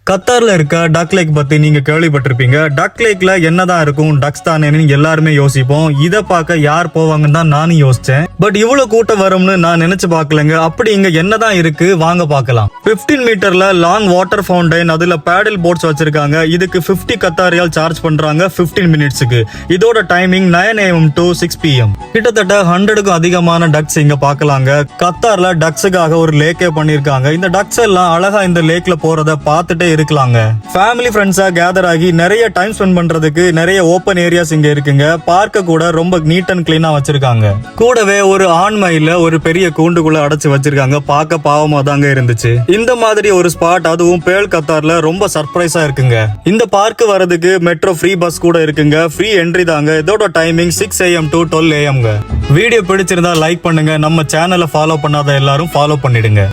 கத்தார்ல இருக்க டக் லேக் பத்தி நீங்க கேள்விப்பட்டிருப்பீங்க. டக் லேக்ல என்னதான் இருக்கும், டக்ஸ் தானேன்னு எல்லாருமே யோசிப்போம். இத பார்க்க யார் போவாங்கன்னு தான் நானும் யோசிச்சேன். பட் இவ்வளவு கூட்டம் வரும்னு நான் நினைச்சு பார்க்கலங்க. அப்படி இங்க என்னதான் இருக்கு வாங்க பார்க்கலாம். 15 மீட்டர்ல லாங் வாட்டர் ஃபவுண்டைன், அதுல பேடல் போட்ஸ் வச்சிருக்காங்க. இதுக்கு 50 கத்தாரியால் சார்ஜ் பண்றாங்க 15 மினிட்ஸ்க்கு. இதோட டைமிங் 9 AM to 6 PM. கிட்டத்தட்ட 100க்கும் அதிகமான டக்ஸ் இங்க பார்க்கலாங்க. கத்தார்ல டக்ஸுக்காக ஒரு லேக்கே பண்ணிருக்காங்க. இந்த டக்ஸ் எல்லாம் அழகா இந்த லேக்ல போறத பார்த்துட்டே இருக்கலாங்க. ஃபேமிலி ஃப்ரெண்ட்ஸா கேதர் ஆகி நிறைய டைம் ஸ்பெண்ட் பண்றதுக்கு நிறைய ஓப்பன் ஏரியாஸ் இங்க இருக்குங்க. பார்க்க கூட ரொம்ப நீட் அண்ட் கிளீனா வச்சிருக்காங்க. கூடவே ஒரு ஆண் மயில ஒரு பெரிய கூண்டுக்குள்ள அடைச்சு வச்சிருக்காங்க. பார்க்க பாவமா தாங்க இருந்துச்சு. இந்த மாதிரி ஒரு ஸ்பாட், அதுவும் பேல் கத்தார்ல ரொம்ப சர்ப்ரைஸா இருக்குங்க. இந்த பார்க் வரதுக்கு மெட்ரோ ஃப்ரீ பஸ் கூட இருக்குங்க. ஃப்ரீ என்ட்ரி தாங்க. இதோட timing 6 AM to 12 AM. Video பிடிச்சிருந்தா லைக் பண்ணுங்க. நம்ம சேனலை ஃபாலோ பண்ணாத எல்லாரும் ஃபாலோ பண்ணிடுங்க.